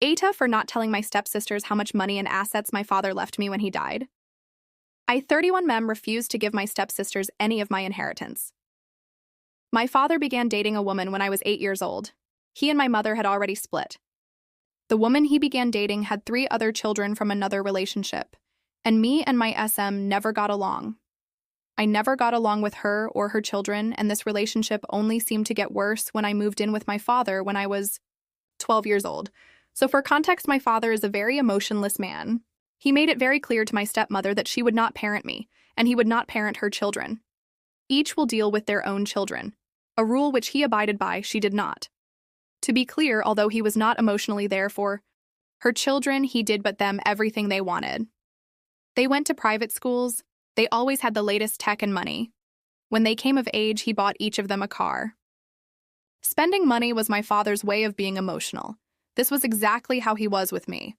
AITAH for not telling my stepsisters how much money and assets my father left me when he died. I 31 mem refused to give my stepsisters any of my inheritance. My father began dating a woman when I was 8 years old. He and my mother had already split. The woman he began dating had 3 other children from another relationship, and me and my SM never got along. I never got along with her or her children, and this relationship only seemed to get worse when I moved in with my father when I was 12 years old. So for context, my father is a very emotionless man. He made it very clear to my stepmother that she would not parent me, and he would not parent her children. Each will deal with their own children, a rule which he abided by, she did not. To be clear, although he was not emotionally there for her children, he did but them everything they wanted. They went to private schools. They always had the latest tech and money. When they came of age, he bought each of them a car. Spending money was my father's way of being emotional. This was exactly how he was with me.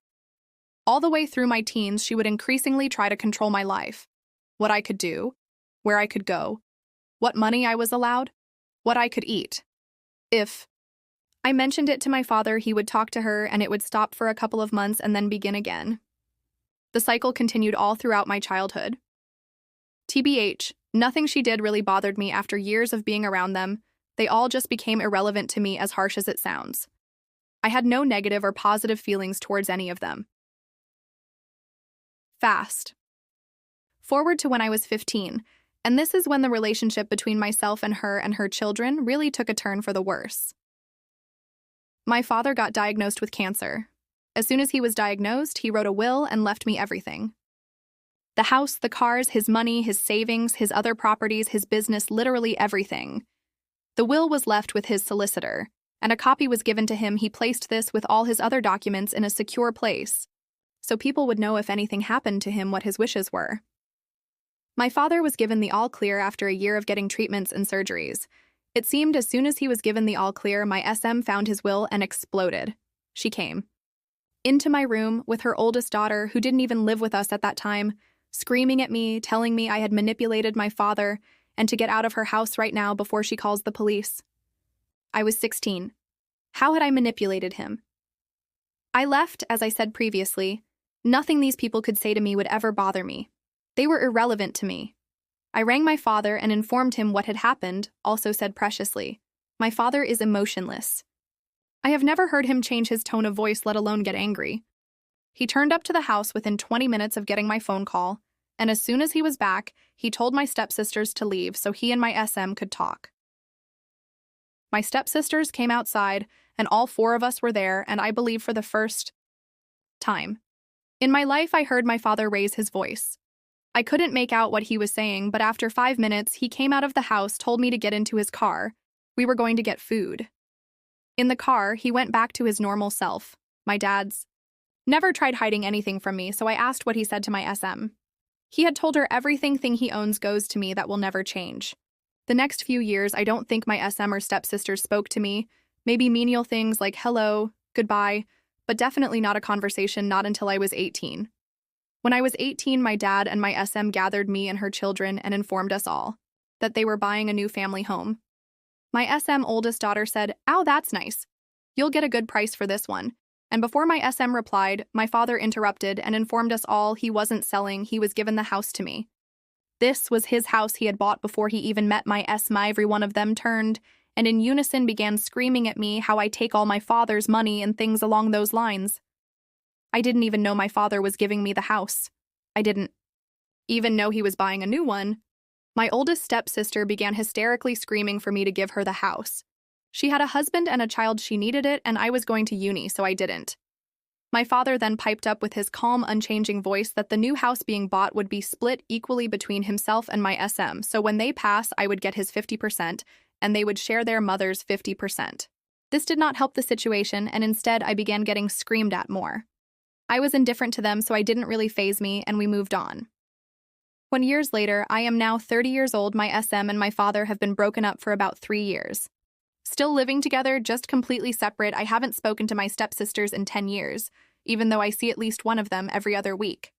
All the way through my teens, she would increasingly try to control my life. What I could do, where I could go, what money I was allowed, what I could eat. If I mentioned it to my father, he would talk to her and it would stop for a couple of months and then begin again. The cycle continued all throughout my childhood. TBH, nothing she did really bothered me after years of being around them. They all just became irrelevant to me, as harsh as it sounds. I had no negative or positive feelings towards any of them. Fast forward to when I was 15, and this is when the relationship between myself and her children really took a turn for the worse. My father got diagnosed with cancer. As soon as he was diagnosed, he wrote a will and left me everything. The house, the cars, his money, his savings, his other properties, his business, literally everything. The will was left with his solicitor, and a copy was given to him. He placed this with all his other documents in a secure place, so people would know if anything happened to him what his wishes were. My father was given the all clear after a year of getting treatments and surgeries. It seemed as soon as he was given the all clear, my SM found his will and exploded. She came into my room with her oldest daughter, who didn't even live with us at that time, screaming at me, telling me I had manipulated my father and to get out of her house right now before she calls the police. I was 16. How had I manipulated him? I left, as I said previously. Nothing these people could say to me would ever bother me. They were irrelevant to me. I rang my father and informed him what had happened, also said preciously. My father is emotionless. I have never heard him change his tone of voice, let alone get angry. He turned up to the house within 20 minutes of getting my phone call, and as soon as he was back, he told my stepsisters to leave so he and my SM could talk. My stepsisters came outside, and all 4 of us were there, and I believe for the first time in my life I heard my father raise his voice. I couldn't make out what he was saying, but after 5 minutes, he came out of the house, told me to get into his car. We were going to get food. In the car, he went back to his normal self. My dad's never tried hiding anything from me, so I asked what he said to my SM. He had told her everything he owns goes to me, that will never change. The next few years, I don't think my SM or stepsisters spoke to me, maybe menial things like hello, goodbye, but definitely not a conversation, not until I was 18. When I was 18, my dad and my SM gathered me and her children and informed us all that they were buying a new family home. My SM oldest daughter said, "Ow, that's nice. You'll get a good price for this one." And before my SM replied, my father interrupted and informed us all he wasn't selling, he was given the house to me. This was his house he had bought before he even met my SM. Every one of them turned and in unison began screaming at me how I take all my father's money and things along those lines. I didn't even know my father was giving me the house. I didn't even know he was buying a new one. My oldest stepsister began hysterically screaming for me to give her the house. She had a husband and a child, she needed it, and I was going to uni, so I didn't. My father then piped up with his calm, unchanging voice that the new house being bought would be split equally between himself and my SM, so when they pass, I would get his 50%, and they would share their mother's 50%. This did not help the situation, and instead I began getting screamed at more. I was indifferent to them, so I didn't really faze me, and we moved on. When years later, I am now 30 years old, my SM and my father have been broken up for about 3 years. Still living together, just completely separate. I haven't spoken to my stepsisters in 10 years, even though I see at least one of them every other week.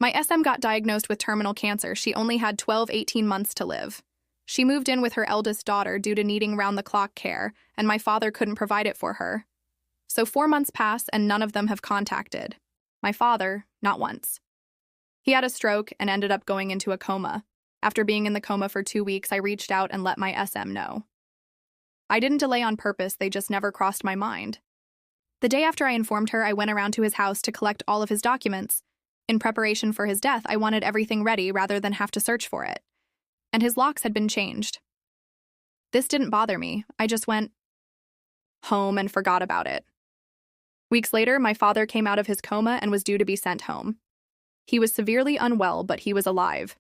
My SM got diagnosed with terminal cancer. She only had 18 months to live. She moved in with her eldest daughter due to needing round-the-clock care, and my father couldn't provide it for her. So 4 months pass and none of them have contacted. My father, not once. He had a stroke and ended up going into a coma. After being in the coma for 2 weeks, I reached out and let my SM know. I didn't delay on purpose, they just never crossed my mind. The day after I informed her, I went around to his house to collect all of his documents. In preparation for his death, I wanted everything ready rather than have to search for it. And his locks had been changed. This didn't bother me. I just went home and forgot about it. Weeks later, my father came out of his coma and was due to be sent home. He was severely unwell, but he was alive.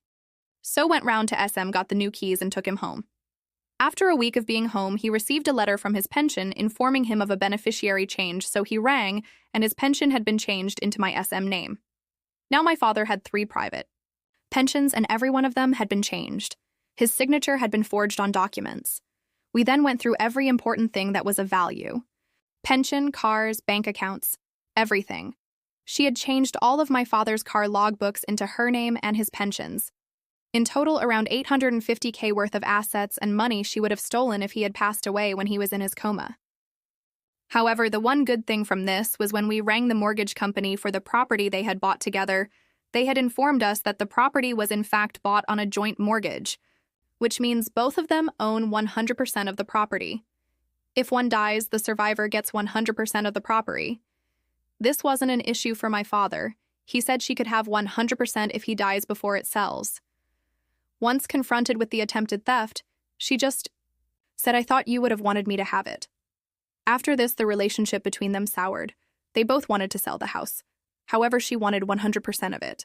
So went round to SM, got the new keys, and took him home. After a week of being home, he received a letter from his pension informing him of a beneficiary change, so he rang, and his pension had been changed into my SM name. Now my father had 3 private pensions, and every one of them had been changed. His signature had been forged on documents. We then went through every important thing that was of value. Pension, cars, bank accounts, everything. She had changed all of my father's car logbooks into her name and his pensions. In total, around $850K worth of assets and money she would have stolen if he had passed away when he was in his coma. However, the one good thing from this was when we rang the mortgage company for the property they had bought together, they had informed us that the property was in fact bought on a joint mortgage, which means both of them own 100% of the property. If one dies, the survivor gets 100% of the property. This wasn't an issue for my father. He said she could have 100% if he dies before it sells. Once confronted with the attempted theft, she just said, "I thought you would have wanted me to have it." After this, the relationship between them soured. They both wanted to sell the house. However, she wanted 100% of it.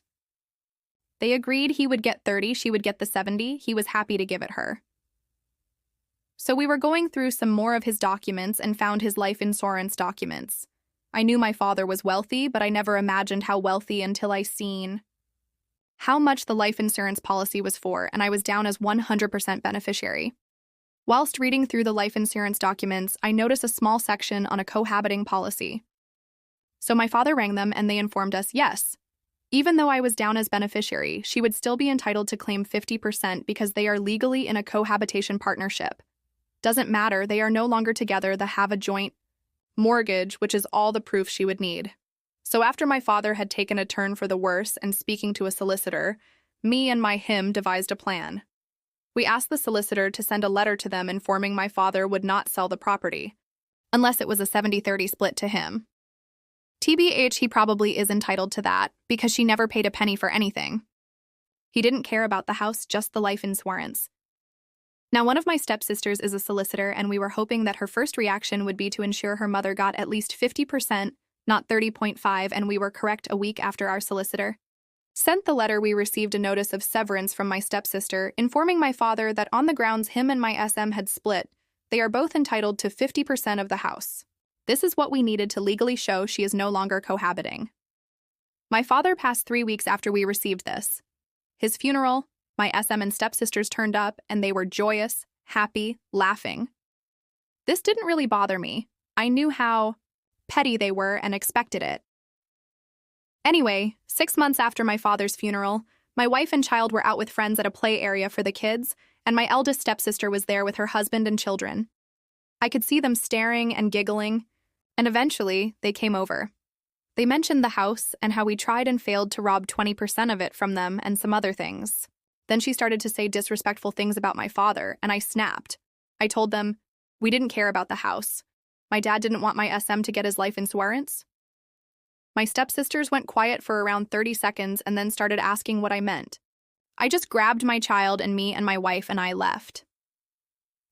They agreed he would get 30, she would get the 70. He was happy to give it her. So we were going through some more of his documents and found his life insurance documents. I knew my father was wealthy, but I never imagined how wealthy until I seen how much the life insurance policy was for, and I was down as 100% beneficiary. Whilst reading through the life insurance documents, I noticed a small section on a cohabiting policy. So my father rang them and they informed us, yes, even though I was down as beneficiary, she would still be entitled to claim 50% because they are legally in a cohabitation partnership. Doesn't matter, they are no longer together, they have a joint mortgage, which is all the proof she would need. So after my father had taken a turn for the worse and speaking to a solicitor, me and him devised a plan. We asked the solicitor to send a letter to them informing my father would not sell the property, unless it was a 70-30 split to him. TBH, he probably is entitled to that, because she never paid a penny for anything. He didn't care about the house, just the life insurance. Now, one of my stepsisters is a solicitor, and we were hoping that her first reaction would be to ensure her mother got at least 50%, not 30.5%, and we were correct a week after our solicitor sent the letter. We received a notice of severance from my stepsister, informing my father that on the grounds him and my SM had split, they are both entitled to 50% of the house. This is what we needed to legally show she is no longer cohabiting. My father passed 3 weeks after we received this. His funeral, my SM and stepsisters turned up, and they were joyous, happy, laughing. This didn't really bother me. I knew how petty they were and expected it. Anyway, 6 months after my father's funeral, my wife and child were out with friends at a play area for the kids, and my eldest stepsister was there with her husband and children. I could see them staring and giggling, and eventually they came over. They mentioned the house and how we tried and failed to rob 20% of it from them and some other things. Then she started to say disrespectful things about my father, and I snapped. I told them, we didn't care about the house. My dad didn't want my SM to get his life insurance. My stepsisters went quiet for around 30 seconds and then started asking what I meant. I just grabbed my child and me and my wife and I left.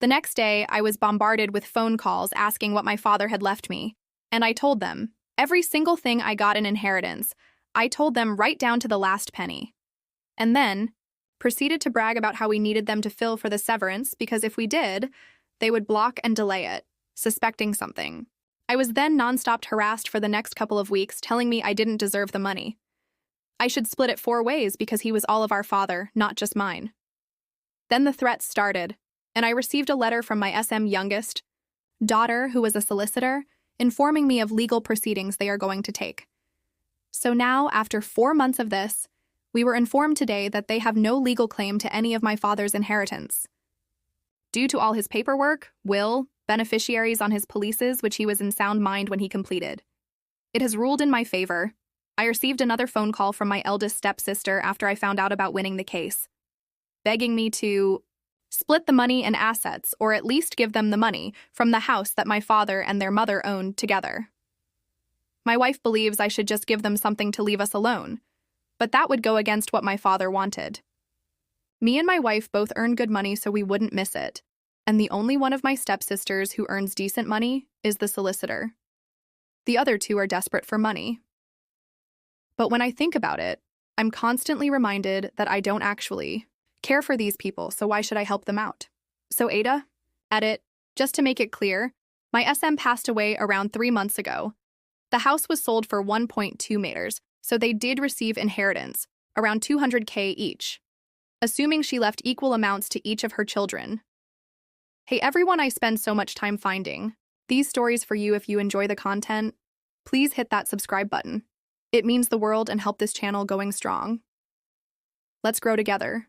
The next day, I was bombarded with phone calls asking what my father had left me, and I told them every single thing I got in inheritance. I told them right down to the last penny. And then proceeded to brag about how we needed them to fill for the severance because if we did, they would block and delay it, suspecting something. I was then nonstop harassed for the next couple of weeks, telling me I didn't deserve the money. I should split it 4 ways because he was all of our father, not just mine. Then the threats started, and I received a letter from my SM youngest daughter, who was a solicitor, informing me of legal proceedings they are going to take. So now, after 4 months of this, we were informed today that they have no legal claim to any of my father's inheritance. Due to all his paperwork, will, beneficiaries on his polices, which he was in sound mind when he completed. It has ruled in my favor. I received another phone call from my eldest stepsister after I found out about winning the case, begging me to split the money and assets, or at least give them the money from the house that my father and their mother owned together. My wife believes I should just give them something to leave us alone, but that would go against what my father wanted. Me and my wife both earn good money so we wouldn't miss it, and the only one of my stepsisters who earns decent money is the solicitor. The other two are desperate for money. But when I think about it, I'm constantly reminded that I don't actually care for these people, so why should I help them out? So AITAH, edit, just to make it clear, my SM passed away around 3 months ago. The house was sold for 1.2 meters, so they did receive inheritance, around 200K each, assuming she left equal amounts to each of her children. Hey everyone, I spend so much time finding these stories for you. If you enjoy the content, please hit that subscribe button. It means the world and help this channel going strong. Let's grow together.